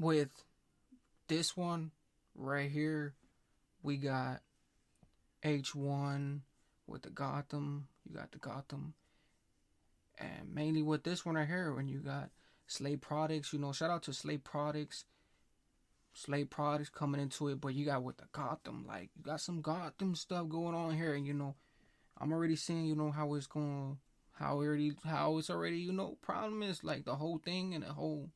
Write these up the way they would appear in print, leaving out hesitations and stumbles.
with this one right here, we got H1 with the Gotham. You got the Gotham. And mainly with this one right here, when you got Slave Products, shout out to Slave Products. Slave Products coming into it, but you got with the Gotham, like, you got some Gotham stuff going on here, and I'm already seeing, how it's going, how it's already, problem is, like, the whole thing and the whole,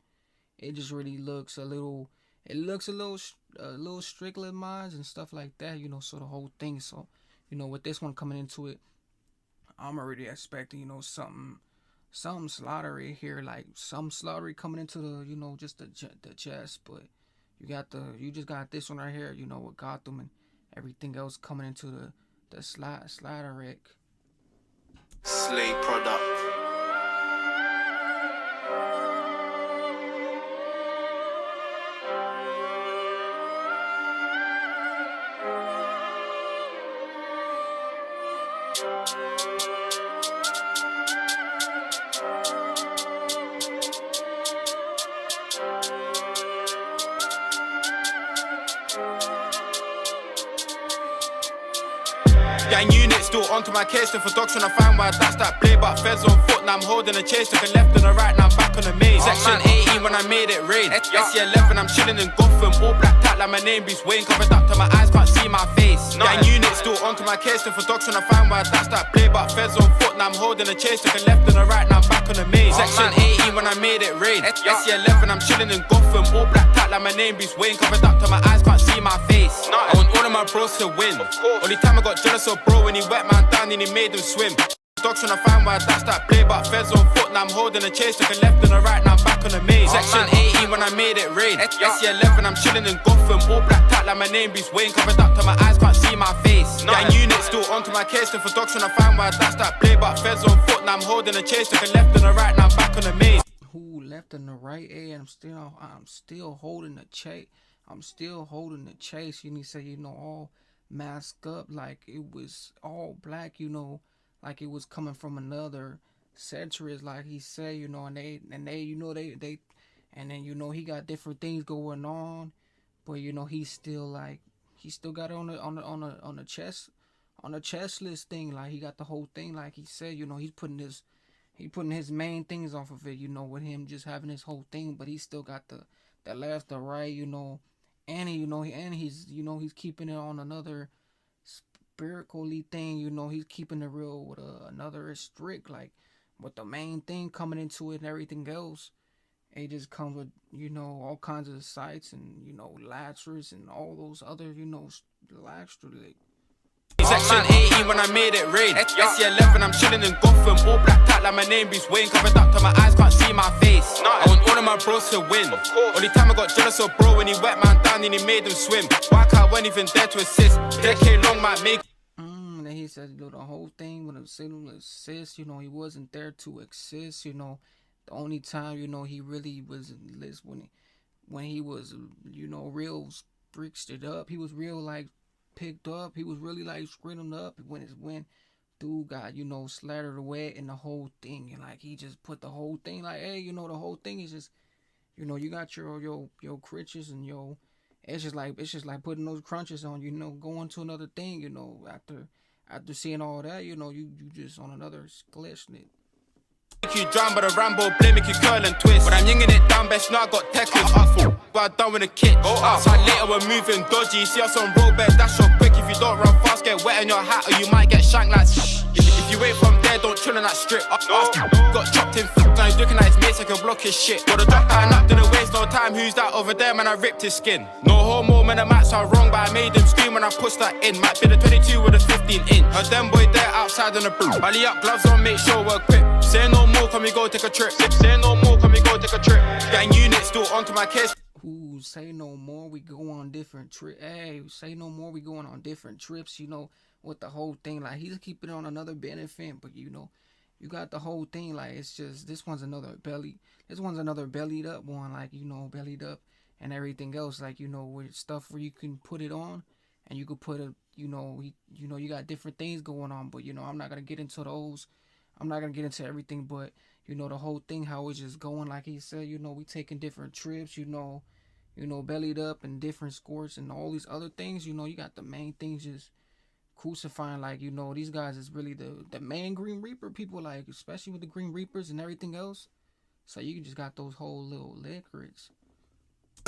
it just really looks a little, a little strictly minds and stuff like that, so the whole thing, so, with this one coming into it, I'm already expecting, something slaughtery here, like, some slaughtery coming into the, just the chest, but you just got this one right here, with Gotham and everything else coming into the Slatteric. Slay product. Gang unit still onto my case, for dogs trying to find why I dashed that blade, but feds on foot, now I'm holding a chase, took a left and a right, now I'm back on the maze. Section 18 when I made it rain, SC11 I'm chilling in Gotham, all black tat like my name Bruce Wayne, covered up to my eyes, can't see my face. Gang unit still onto my case, for dogs trying to find why I dashed that blade, but feds on foot, now I'm holding a chase, took a left and a right, now I'm back on the maze. Section 18 when I made it rain, SC11 I'm chilling in Gotham, all black tat like my name Bruce Wayne, covered up to my eyes, can't see my face. I want all of my bros to win, only time I got jealous of bro when he wet man down and he made him swim. Dogs tryna find why I dashed that play, but feds on foot, now I'm holding a chase, took a left and a right, now I'm back on the maze. Section 18 when I made it rain, SC11 I'm chilling in Gotham, all black tat like my name Bruce Wayne, covered up to my eyes, can't see my face. Gang unit still onto my case, for dogs tryna find why I dashed that play, but feds on foot, now I'm holding a chase, took a left and a right, now I'm back on the maze. Who left and the right? I'm still holding the chase. I'm still holding the chase. You need to say, all masked up like it was all black, like it was coming from another century, like he said, and they and then he got different things going on, but he's still got it on the chest list thing, like he got the whole thing, like he said, he's putting his main things off of it, with him just having his whole thing, but he still got the left, the right, and he's keeping it on another spiritually thing, he's keeping it real with another strict, like with the main thing coming into it and everything else. It just comes with, all kinds of sites and, latchers and all those other, latchers. Section 18 when I made it rain, SC11 I'm chilling in Gotham, all black tat like my name Bruce Wayne, covered up to my eyes, can't see my face. I want all of my bros to win, only time I got jealous of bro when he wet man down and he made him swim. Why can't when even there to assist, decade long might make. Then he said, the whole thing with a single assist, he wasn't there to assist, the only time, he really was when he was, real freaked it up, he was real like picked up, he was really like screaming up when dude got slattered away and the whole thing, and like he just put the whole thing like, hey, the whole thing is just, you got your crutches and it's just like putting those crunches on, going to another thing, after seeing all that, you just on another glitch. Make you drown by the Rambo blade, make you curl and twist. But I'm yinging it down, best now I got techers. But done with the kit. Outside later we're moving dodgy. See us on road bed, dash up quick. If you don't run fast, get wet in your hat, or you might get shanked like. If you wait from there, don't chill on that strip. Got chopped in f***, now he's looking at his mates like a block his shit. Got a drop down up, didn't waste no time. Who's that over there, man? I ripped his skin. No homo, man, the mats are wrong, but I made him scream when I pushed that in. Might be the 22 with a 15 in. Heard them boy there outside on the boot. Rally up, gloves on, make sure we're quick. Say no more, can we go take a trip? Say no more, can we go take a trip? Gang unit still onto my case. Ooh, say no more, we go on different trips. Hey, say no more, we going on different trips, with the whole thing. Like, he's keeping it on another benefit, but you got the whole thing. Like, it's just, this one's another bellied up one, like, bellied up and everything else, like, with stuff where you can put it on and you could put a, you got different things going on, but, I'm not going to get into those. I'm not going to get into everything, but, the whole thing, how it's just going, like he said, we taking different trips, you know, bellied up and different sports and all these other things. You know, you got the main things just crucifying, like, you know, these guys is really the main Green Reaper people, like, especially with the Green Reapers and everything else. So you just got those whole little liquids.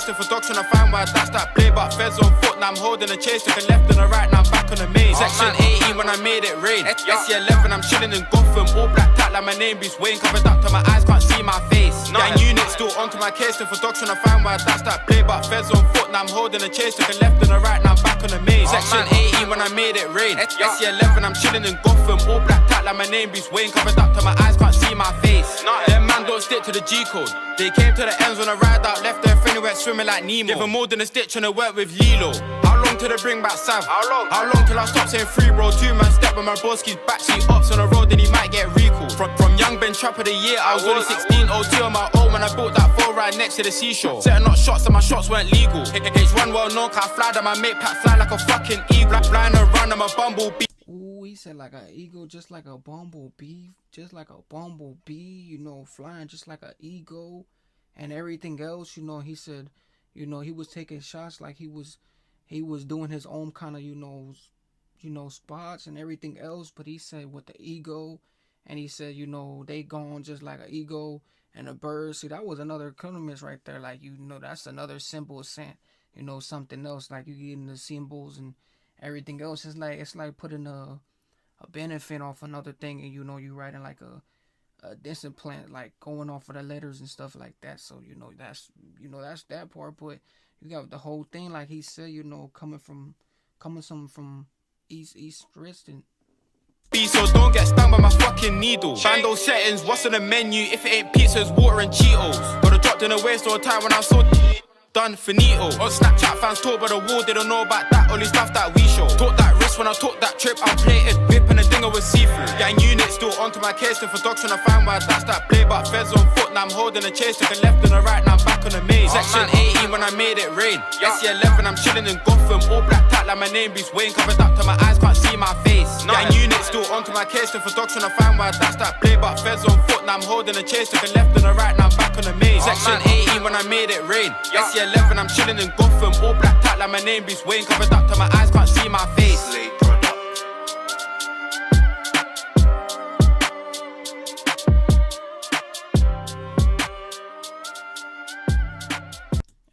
For dogs trying to find why that's that play, but feds on foot, now I'm holding a chase. Took a left and a right, now I'm back on the maze. Section 18 when I made it rain. SC11, I'm chilling in Gotham. All black tat like my name Bruce Wayne. Covered up to my eyes, can't see my face. Gang unit still onto my case. For dogs trying to find why that's that play, but feds on foot, now I'm holding a chase. Took a left and a right, now I'm back on the maze. Section 18 when I made it rain. SC11, I'm chilling in Gotham. All black tat like my name Bruce Wayne. Covered up to my eyes, can't see my face. Them man don't stick to the G code. They came to the ends when I ride out, left their friend who went swimming like Nemo. Give them more than a stitch trying to work with Lilo. How long till they bring back Sav? How long till I stop saying free, bro? 2 man step with my broski's backseat ups on the road, then he might get recalled. From young Ben Trap of the year, I was only 16, OT on my own when I built that 4 right next to the seashore. Setting up shots and my shots weren't legal. H1 well known, cause I fly down my mate pack, fly like a fucking eagle. Flying around, I'm a bumblebee. Ooh, he said like an eagle, just like a bumblebee, just like a bumblebee, you know, flying just like an eagle and everything else. You know, he said, you know, he was taking shots like he was doing his own kind of, you know, spots and everything else. But he said with the ego, and he said, you know, they gone just like an eagle and a bird. See, that was another economist right there. Like, you know, that's another symbol saying, you know, something else. Like you getting the symbols and everything else. It's like putting a benefit off another thing, and you know, you writing like a discipline, like going off of the letters and stuff like that. So that's that part. But you got the whole thing, like he said, you know, coming from East Tristan. So don't get stung by my fucking needle. Bando settings, what's on the menu? If it ain't pizzas, water and Cheetos. Got a dropped in a waste all the time when I saw done finito. On Snapchat fans talk by the wall, they don't know about that, only stuff that we show. Took that risk when I took that trip, I'm plated, whip and the dinger was see-through. Gang unit still onto my case, and for dogs trying to find why that's that play, but feds on foot, now I'm holding a chase. Took a left and a right, now I'm back on the maze. Section 18 when I made it rain. SC11, I'm chilling in Gotham. All black tat like my name Bruce Wayne. Covered up to my eyes, can't see my face. Gang unit still onto my case, and for dogs trying to find why that's that play, but feds on foot, now I'm holding a chase. Took a left and a right, now I'm back on the maze. Section 18 when I made it rain. SC11, I'm chilling in Gotham. All black tat like my name Bruce Wayne. Covered up to my eyes, can't see my face.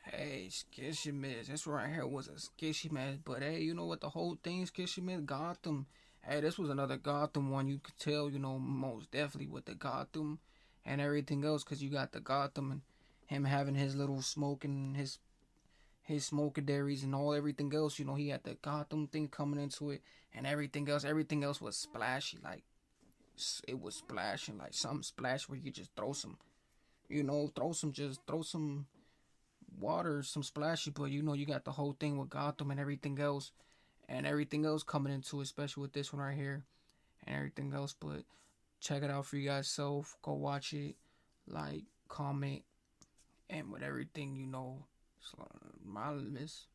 Hey, skishy miss. This right here was a skishy miss. But hey, you know what the whole thing skishy miss? Gotham. Hey, this was another Gotham one. You could tell, you know, most definitely with the Gotham and everything else, because you got the Gotham and him having his little smoking, his smokaderies and all everything else. You know, he had the Gotham thing coming into it and everything else. Everything else was splashy, like it was splashing, like something splash where you just throw some, you know, throw some water, some splashy. But you know, you got the whole thing with Gotham and everything else coming into it, especially with this one right here and everything else. But check it out for you guys self. Go watch it, like, comment, and with everything, you know. So, my miss.